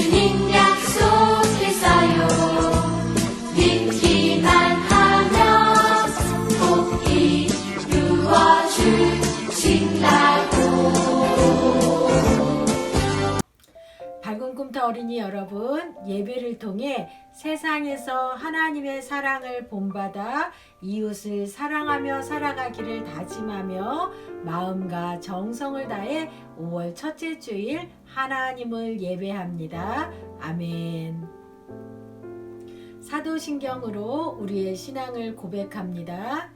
예수님 약속했어요. 믿기만 하면 꼭 이루어 주신다고. 밝은 꿈터 어린이 여러분, 예배를 통해 세상에서 하나님의 사랑을 본받아 이웃을 사랑하며 살아가기를 다짐하며 마음과 정성을 다해 5월 첫째 주일 하나님을 예배합니다. 아멘. 사도신경으로 우리의 신앙을 고백합니다.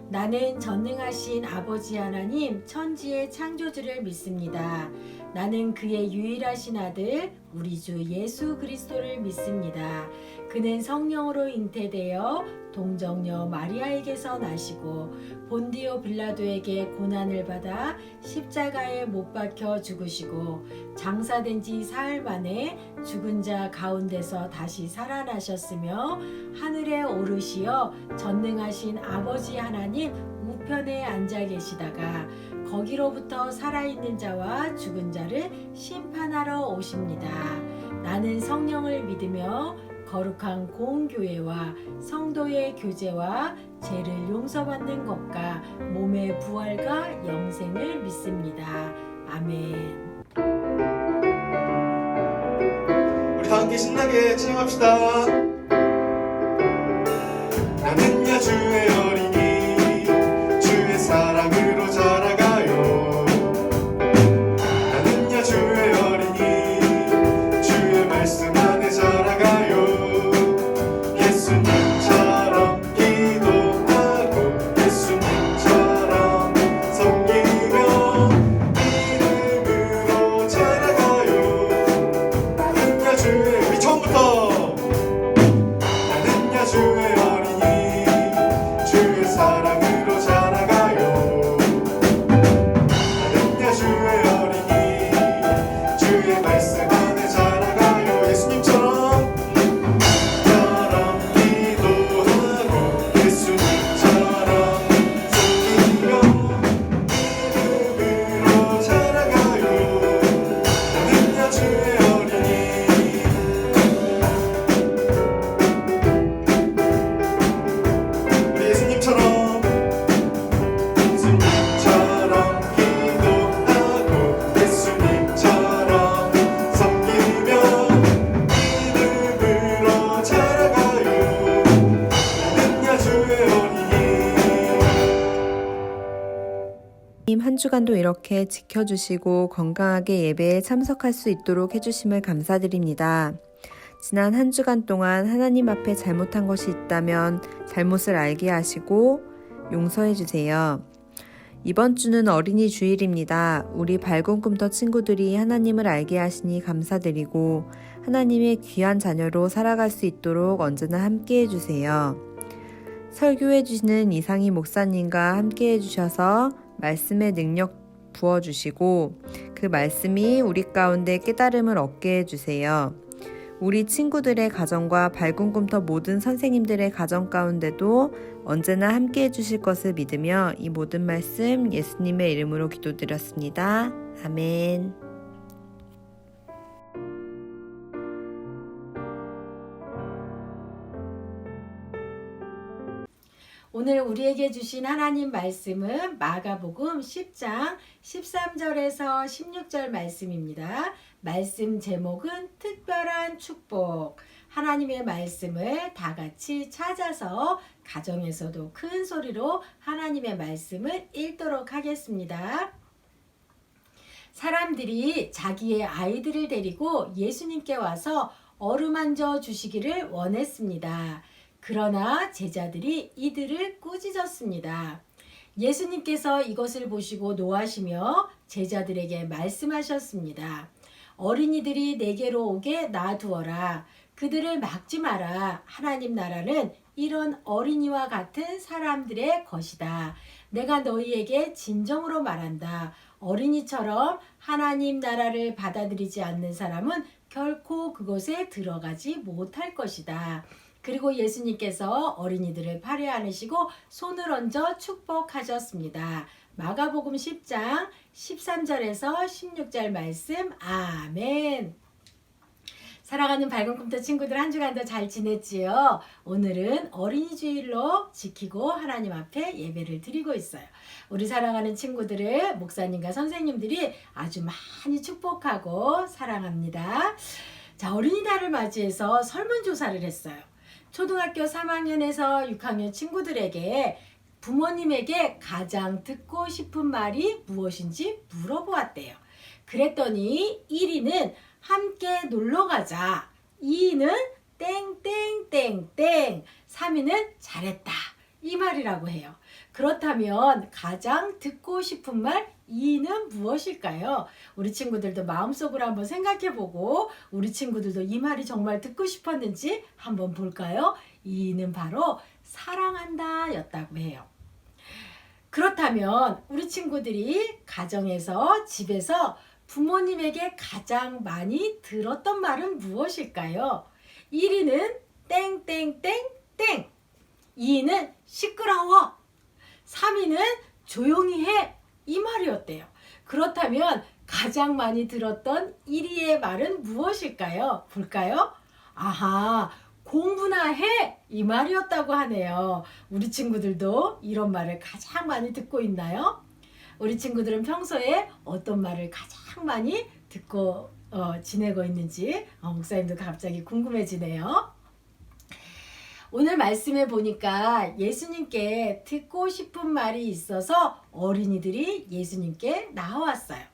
나는 전능하신 아버지 하나님 천지의 창조주를 믿습니다. 나는 그의 유일하신 아들 우리 주 예수 그리스도를 믿습니다. 그는 성령으로 잉태되어 동정녀 마리아에게서 나시고 본디오 빌라도에게 고난을 받아 십자가에 못 박혀 죽으시고 장사된 지 사흘 만에 죽은 자 가운데서 다시 살아나셨으며 하늘에 오르시어 전능하신 아버지 하나님 우편에 앉아 계시다가 거기로부터 살아있는 자와 죽은 자를 심판하러 오십니다. 나는 성령을 믿으며 거룩한 공교회와 성도의 교제와 죄를 용서받는 것과 몸의 부활과 영생을 믿습니다. 아멘. 우리 다 함께 신나게 찬양합시다. 나는야 주의 어린이 주의 사랑으로 자라가요. 나는야 주의 어린이 주의 말씀 안에 자라가요. 예수님처럼 기도하고 예수님처럼 섬기며 믿음으로 자라가요. 나는야 주의 우리 처음부터 나는야 주의 어린이 주의 사랑으로 자라가요. 나는야 주의 어린이 주의 말씀 안에 자라가요. 예수님처럼 기도하고 예수님처럼 섬기며 믿음으로 자라가요. 나는야 주의 어린이 우리 예수님처럼 기도하고 예수님처럼 섬기며 믿음으로 자라가요. 나는야 주의 어린이. 한 주간도 이렇게 지켜주시고 건강하게 예배에 참석할 수 있도록 해주심을 감사드립니다. 지난 한 주간 동안 하나님 앞에 잘못한 것이 있다면 잘못을 알게 하시고 용서해 주세요. 이번 주는 어린이 주일입니다. 우리 밝은 꿈터 친구들이 하나님을 알게 하시니 감사드리고 하나님의 귀한 자녀로 살아갈 수 있도록 언제나 함께 해주세요. 설교해 주시는 이상희 목사님과 함께 해주셔서 말씀의 능력 부어주시고 그 말씀이 우리 가운데 깨달음을 얻게 해주세요. 우리 친구들의 가정과 밝은 꿈터 모든 선생님들의 가정 가운데도 언제나 함께 해주실 것을 믿으며 이 모든 말씀 예수님의 이름으로 기도드렸습니다. 아멘. 오늘 우리에게 주신 하나님 말씀은 마가복음 10장 13절에서 16절 말씀입니다. 말씀 제목은 특별한 축복. 하나님의 말씀을 다 같이 찾아서 가정에서도 큰 소리로 하나님의 말씀을 읽도록 하겠습니다. 사람들이 자기의 아이들을 데리고 예수님께 와서 어루만져 주시기를 원했습니다. 그러나 제자들이 이들을 꾸짖었습니다. 예수님께서 이것을 보시고 노하시며 제자들에게 말씀하셨습니다. 어린이들이 내게로 오게 놔두어라. 그들을 막지 마라. 하나님 나라는 이런 어린이와 같은 사람들의 것이다. 내가 너희에게 진정으로 말한다. 어린이처럼 하나님 나라를 받아들이지 않는 사람은 결코 그곳에 들어가지 못할 것이다. 그리고 예수님께서 어린이들을 팔에 안으시고 손을 얹어 축복하셨습니다. 마가복음 10장 13절에서 16절 말씀. 아멘. 사랑하는 밝은 꿈터 친구들 한 주간도 잘 지냈지요? 오늘은 어린이 주일로 지키고 하나님 앞에 예배를 드리고 있어요. 우리 사랑하는 친구들을 목사님과 선생님들이 아주 많이 축복하고 사랑합니다. 자, 어린이날을 맞이해서 설문조사를 했어요. 초등학교 3학년에서 6학년 친구들에게 부모님에게 가장 듣고 싶은 말이 무엇인지 물어보았대요. 그랬더니 1위는 함께 놀러 가자, 2위는 땡땡땡땡, 3위는 잘했다, 이 말이라고 해요. 그렇다면 가장 듣고 싶은 말 2위는 무엇일까요? 우리 친구들도 마음속으로 한번 생각해보고 우리 친구들도 이 말이 정말 듣고 싶었는지 한번 볼까요? 2위는 바로 사랑한다 였다고 해요. 그렇다면 우리 친구들이 가정에서 집에서 부모님에게 가장 많이 들었던 말은 무엇일까요? 1위는 땡땡땡땡, 2위는 시끄러워, 3위는 조용히 해, 이 말이었대요. 그렇다면 가장 많이 들었던 1위의 말은 무엇일까요? 볼까요? 아하, 공부나 해, 이 말이었다고 하네요. 우리 친구들도 이런 말을 가장 많이 듣고 있나요? 우리 친구들은 평소에 어떤 말을 가장 많이 듣고 지내고 있는지 목사님도 갑자기 궁금해지네요. 오늘 말씀에 보니까 예수님께 듣고 싶은 말이 있어서 어린이들이 예수님께 나와왔어요.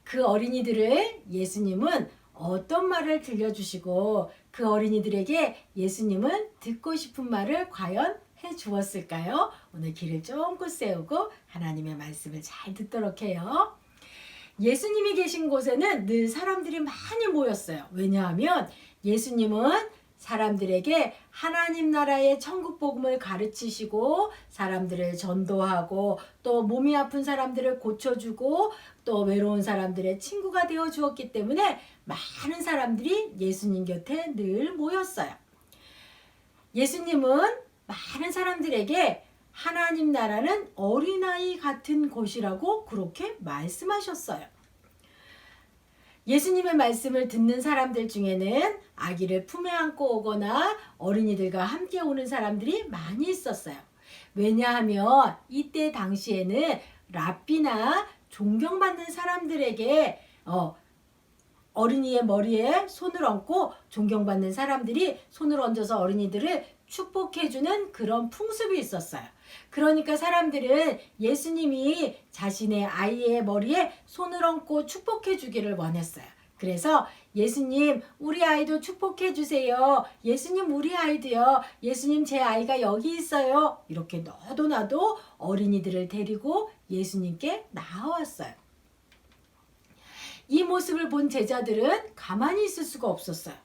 그 어린이들을 예수님은 어떤 말을 들려주시고 그 어린이들에게 예수님은 듣고 싶은 말을 과연 해 주었을까요? 오늘 귀를 쫑긋 세우고 하나님의 말씀을 잘 듣도록 해요. 예수님이 계신 곳에는 늘 사람들이 많이 모였어요. 왜냐하면 예수님은 사람들에게 하나님 나라의 천국 복음을 가르치시고 사람들을 전도하고 또 몸이 아픈 사람들을 고쳐주고 또 외로운 사람들의 친구가 되어 주었기 때문에 많은 사람들이 예수님 곁에 늘 모였어요. 예수님은 많은 사람들에게 하나님 나라는 어린아이 같은 곳이라고 그렇게 말씀하셨어요. 예수님의 말씀을 듣는 사람들 중에는 아기를 품에 안고 오거나 어린이들과 함께 오는 사람들이 많이 있었어요. 왜냐하면 이때 당시에는 랍비나 존경받는 사람들에게 어린이의 머리에 손을 얹고 존경받는 사람들이 손을 얹어서 어린이들을 축복해주는 그런 풍습이 있었어요. 그러니까 사람들은 예수님이 자신의 아이의 머리에 손을 얹고 축복해 주기를 원했어요. 그래서 예수님, 우리 아이도 축복해 주세요. 예수님, 우리 아이도요. 예수님, 제 아이가 여기 있어요. 이렇게 너도 나도 어린이들을 데리고 예수님께 나왔어요. 이 모습을 본 제자들은 가만히 있을 수가 없었어요.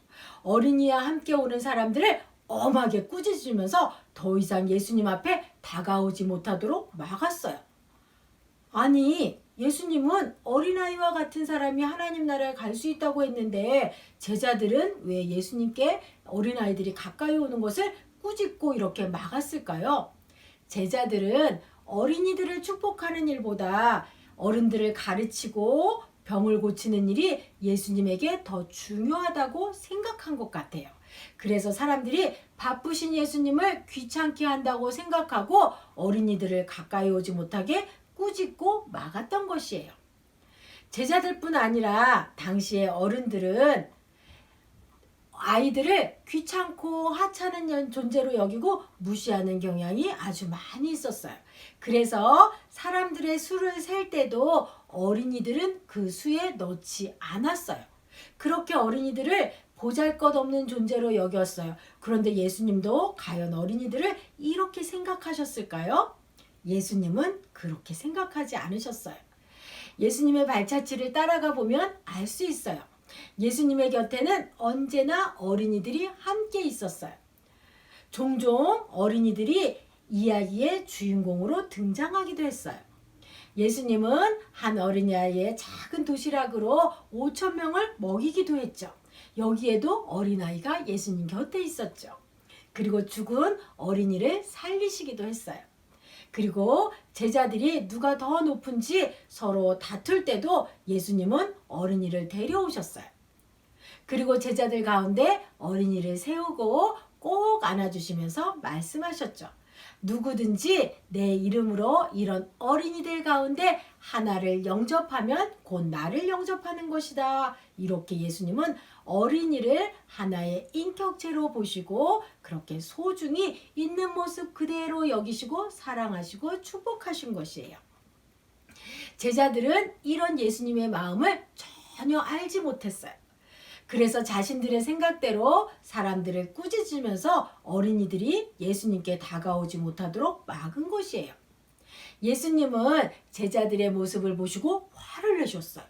어린이와 함께 오는 사람들을 엄하게 꾸짖으면서 더 이상 예수님 앞에 다가오지 못하도록 막았어요. 아니, 예수님은 어린아이와 같은 사람이 하나님 나라에 갈 수 있다고 했는데 제자들은 왜 예수님께 어린아이들이 가까이 오는 것을 꾸짖고 이렇게 막았을까요? 제자들은 어린이들을 축복하는 일보다 어른들을 가르치고 병을 고치는 일이 예수님에게 더 중요하다고 생각한 것 같아요. 그래서 사람들이 바쁘신 예수님을 귀찮게 한다고 생각하고 어린이들을 가까이 오지 못하게 꾸짖고 막았던 것이에요. 제자들뿐 아니라 당시의 어른들은 아이들을 귀찮고 하찮은 존재로 여기고 무시하는 경향이 아주 많이 있었어요. 그래서 사람들의 수를 셀 때도 어린이들은 그 수에 넣지 않았어요. 그렇게 어린이들을 보잘것없는 존재로 여겼어요. 그런데 예수님도 과연 어린이들을 이렇게 생각하셨을까요? 예수님은 그렇게 생각하지 않으셨어요. 예수님의 발자취를 따라가 보면 알 수 있어요. 예수님의 곁에는 언제나 어린이들이 함께 있었어요. 종종 어린이들이 이야기의 주인공으로 등장하기도 했어요. 예수님은 한 어린아이의 작은 도시락으로 5,000명을 먹이기도 했죠. 여기에도 어린아이가 예수님 곁에 있었죠. 그리고 죽은 어린이를 살리시기도 했어요. 그리고 제자들이 누가 더 높은지 서로 다툴 때도 예수님은 어린이를 데려오셨어요. 그리고 제자들 가운데 어린이를 세우고 꼭 안아주시면서 말씀하셨죠. 누구든지 내 이름으로 이런 어린이들 가운데 하나를 영접하면 곧 나를 영접하는 것이다. 이렇게 예수님은 어린이를 하나의 인격체로 보시고 그렇게 소중히 있는 모습 그대로 여기시고 사랑하시고 축복하신 것이에요. 제자들은 이런 예수님의 마음을 전혀 알지 못했어요. 그래서 자신들의 생각대로 사람들을 꾸짖으면서 어린이들이 예수님께 다가오지 못하도록 막은 것이에요. 예수님은 제자들의 모습을 보시고 화를 내셨어요.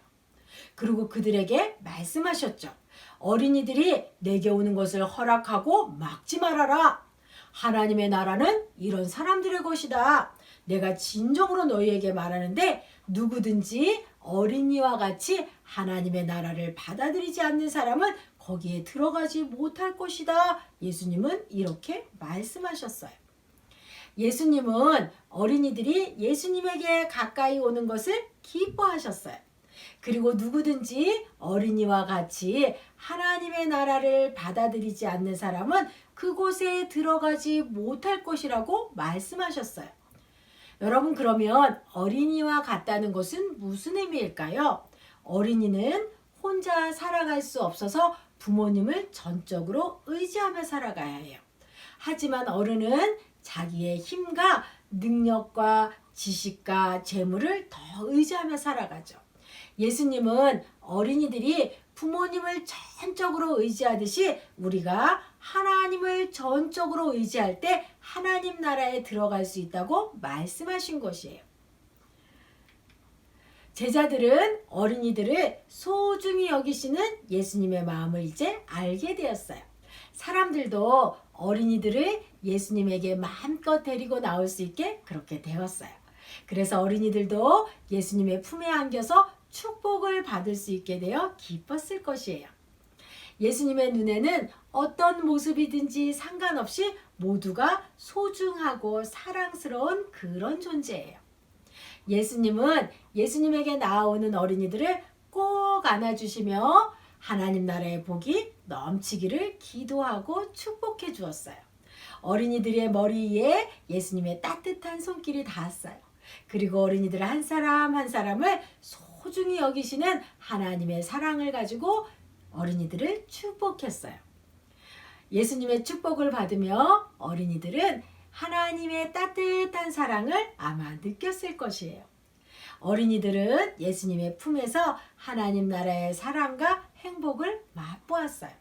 그리고 그들에게 말씀하셨죠. 어린이들이 내게 오는 것을 허락하고 막지 말아라. 하나님의 나라는 이런 사람들의 것이다. 내가 진정으로 너희에게 말하는데 누구든지 어린이와 같이 하나님의 나라를 받아들이지 않는 사람은 거기에 들어가지 못할 것이다. 예수님은 이렇게 말씀하셨어요. 예수님은 어린이들이 예수님에게 가까이 오는 것을 기뻐하셨어요. 그리고 누구든지 어린이와 같이 하나님의 나라를 받아들이지 않는 사람은 그곳에 들어가지 못할 것이라고 말씀하셨어요. 여러분, 그러면 어린이와 같다는 것은 무슨 의미일까요? 어린이는 혼자 살아갈 수 없어서 부모님을 전적으로 의지하며 살아가야 해요. 하지만 어른은 자기의 힘과 능력과 지식과 재물을 더 의지하며 살아가죠. 예수님은 어린이들이 부모님을 전적으로 의지하듯이 우리가 하나님을 전적으로 의지할 때 하나님 나라에 들어갈 수 있다고 말씀하신 것이에요. 제자들은 어린이들을 소중히 여기시는 예수님의 마음을 이제 알게 되었어요. 사람들도 어린이들을 예수님에게 마음껏 데리고 나올 수 있게 그렇게 되었어요. 그래서 어린이들도 예수님의 품에 안겨서 축복을 받을 수 있게 되어 기뻤을 것이에요. 예수님의 눈에는 어떤 모습이든지 상관없이 모두가 소중하고 사랑스러운 그런 존재예요. 예수님은 예수님에게 나아오는 어린이들을 꼭 안아주시며 하나님 나라의 복이 넘치기를 기도하고 축복해 주었어요. 어린이들의 머리 위에 예수님의 따뜻한 손길이 닿았어요. 그리고 어린이들 한 사람 한 사람을 소중히 여기시는 하나님의 사랑을 가지고 어린이들을 축복했어요. 예수님의 축복을 받으며 어린이들은 하나님의 따뜻한 사랑을 아마 느꼈을 것이에요. 어린이들은 예수님의 품에서 하나님 나라의 사랑과 행복을 맛보았어요.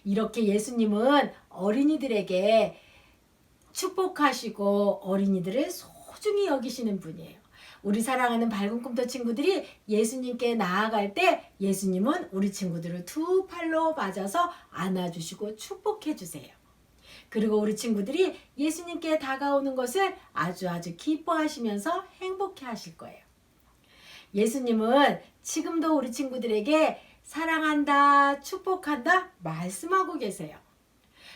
이렇게 예수님은 어린이들에게 축복하시고 어린이들을 소중히 여기시는 분이에요. 우리 사랑하는 밝은 꿈터 친구들이 예수님께 나아갈 때 예수님은 우리 친구들을 두 팔로 맞아서 안아주시고 축복해 주세요. 그리고 우리 친구들이 예수님께 다가오는 것을 아주 기뻐하시면서 행복해 하실 거예요. 예수님은 지금도 우리 친구들에게 사랑한다, 축복한다 말씀하고 계세요.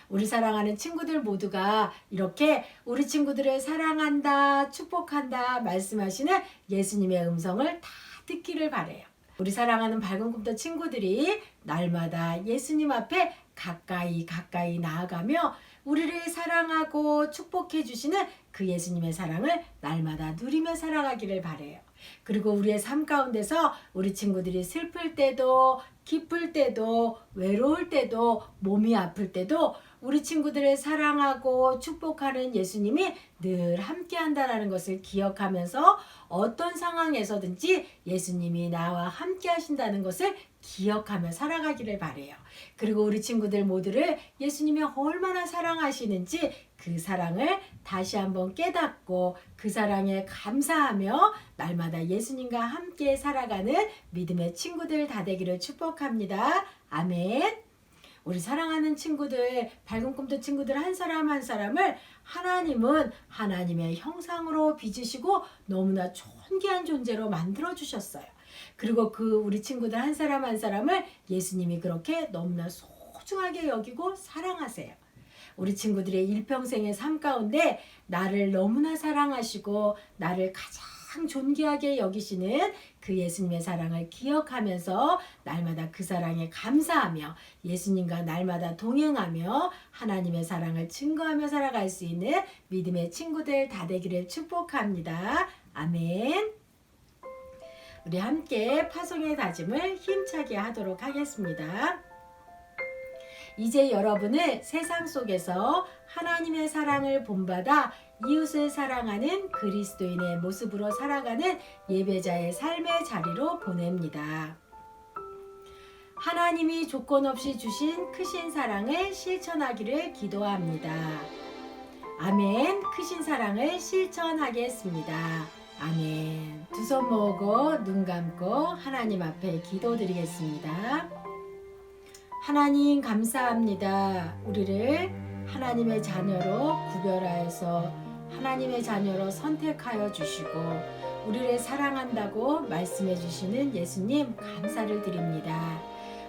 우리 사랑하는 친구들 모두가 이렇게 우리 친구들을 사랑한다, 축복한다 말씀하시는 예수님의 음성을 다 듣기를 바라요. 우리 사랑하는 밝은 꿈터 친구들이 날마다 예수님 앞에 가까이 나아가며 우리를 사랑하고 축복해 주시는 그 예수님의 사랑을 날마다 누리며 살아가기를 바라요. 그리고 우리의 삶 가운데서 우리 친구들이 슬플 때도 기쁠 때도 외로울 때도 몸이 아플 때도 우리 친구들을 사랑하고 축복하는 예수님이 늘 함께 한다는 것을 기억하면서 어떤 상황에서든지 예수님이 나와 함께 하신다는 것을 기억하며 살아가기를 바라요. 그리고 우리 친구들 모두를 예수님이 얼마나 사랑하시는지 그 사랑을 다시 한번 깨닫고 그 사랑에 감사하며 날마다 예수님과 함께 살아가는 믿음의 친구들 다 되기를 축복합니다. 아멘. 우리 사랑하는 친구들, 밝은 꿈터 친구들 한 사람 한 사람을 하나님은 하나님의 형상으로 빚으시고 너무나 존귀한 존재로 만들어 주셨어요. 그리고 그 우리 친구들 한 사람 한 사람을 예수님이 그렇게 너무나 소중하게 여기고 사랑하세요. 우리 친구들의 일평생의 삶 가운데 나를 너무나 사랑하시고 나를 가장 가장 존귀하게 여기시는 그 예수님의 사랑을 기억하면서 날마다 그 사랑에 감사하며 예수님과 날마다 동행하며 하나님의 사랑을 증거하며 살아갈 수 있는 믿음의 친구들 다 되기를 축복합니다. 아멘. 우리 함께 파송의 다짐을 힘차게 하도록 하겠습니다. 이제 여러분은 세상 속에서 하나님의 사랑을 본받아 이웃을 사랑하는 그리스도인의 모습으로 살아가는 예배자의 삶의 자리로 보냅니다. 하나님이 조건 없이 주신 크신 사랑을 실천하기를 기도합니다. 아멘. 크신 사랑을 실천하겠습니다. 아멘. 두 손 모으고 눈 감고 하나님 앞에 기도드리겠습니다. 하나님 감사합니다. 우리를 하나님의 자녀로 구별하여서 하나님의 자녀로 선택하여 주시고 우리를 사랑한다고 말씀해 주시는 예수님 감사를 드립니다.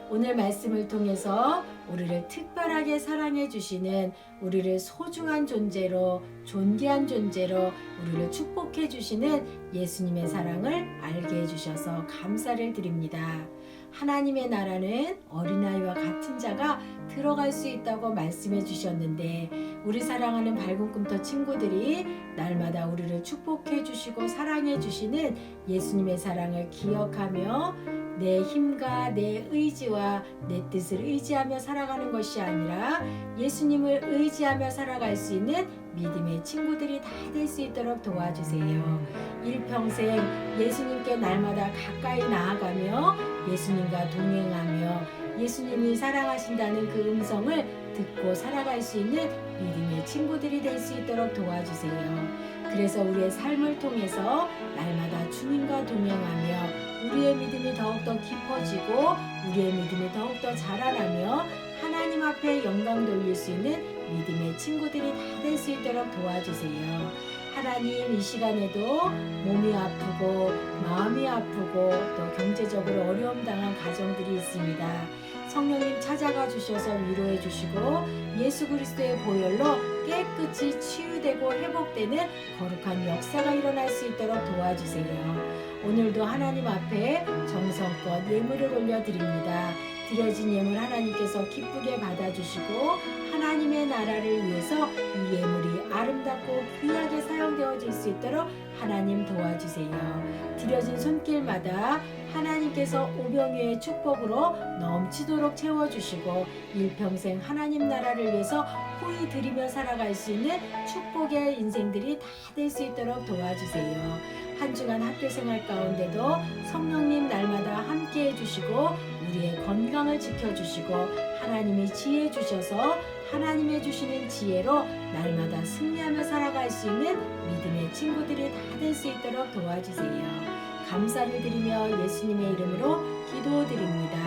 오늘 말씀을 통해서 우리를 특별하게 사랑해 주시는 우리를 소중한 존재로 존귀한 존재로 우리를 축복해 주시는 예수님의 사랑을 알게 해주셔서 감사를 드립니다. 하나님의 나라는 어린아이와 같은 자가 들어갈 수 있다고 말씀해 주셨는데 우리 사랑하는 밝은 꿈터 친구들이 날마다 우리를 축복해 주시고 사랑해 주시는 예수님의 사랑을 기억하며 내 힘과 내 의지와 내 뜻을 의지하며 살아가는 것이 아니라 예수님을 의지하며 살아갈 수 있는 믿음의 친구들이 다 될 수 있도록 도와주세요. 일평생 예수님께 날마다 가까이 나아가며 예수님과 동행하며 예수님이 사랑하신다는 그 음성을 듣고 살아갈 수 있는 믿음의 친구들이 될 수 있도록 도와주세요. 그래서 우리의 삶을 통해서 날마다 주님과 동행하며 우리의 믿음이 더욱더 깊어지고 우리의 믿음이 더욱더 자라나며 하나님 앞에 영광 돌릴 수 있는 믿음의 친구들이 다 될 수 있도록 도와주세요. 하나님 이 시간에도 몸이 아프고 마음이 아프고 또 경제적으로 어려움 당한 가정들이 있습니다. 성령님 찾아가 주셔서 위로해 주시고 예수 그리스도의 보혈로 깨끗이 치유되고 회복되는 거룩한 역사가 일어날 수 있도록 도와주세요. 오늘도 하나님 앞에 정성껏 예물을 올려드립니다. 드려진 예물 하나님께서 기쁘게 받아주시고 하나님의 나라를 위해서 이 예물이 아름답고 귀하게 사용되어질 수 있도록 하나님 도와주세요. 드려진 손길마다 하나님께서 오병이의 축복으로 넘치도록 채워주시고 일평생 하나님 나라를 위해서 호의 드리며 살아갈 수 있는 축복의 인생들이 다 될 수 있도록 도와주세요. 한 주간 학교 생활 가운데도 성령님 날마다 함께 해주시고 우리의 건강을 지켜주시고 하나님이 지혜 주셔서 하나님의 주시는 지혜로 날마다 승리하며 살아갈 수 있는 믿음의 친구들이 다 될 수 있도록 도와주세요. 감사를 드리며 예수님의 이름으로 기도드립니다.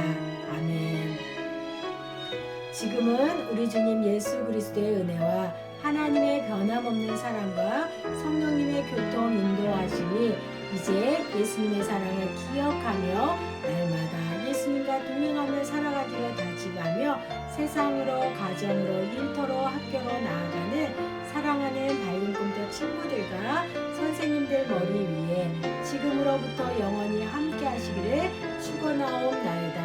아멘. 지금은 우리 주님 예수 그리스도의 은혜와 하나님의 변함없는 사랑과 성령님의 교통 인도하심이 이제 예수님의 사랑을 기억하며 날마다 예수님과 동행하며 살아가기를 다짐하며 세상으로 가정으로 일터로 학교로 나아가는 사랑하는 밝은 꿈터 친구들과 선생님들 머리 위에 지금으로부터 영원히 함께 하시기를 축원하옵나이다.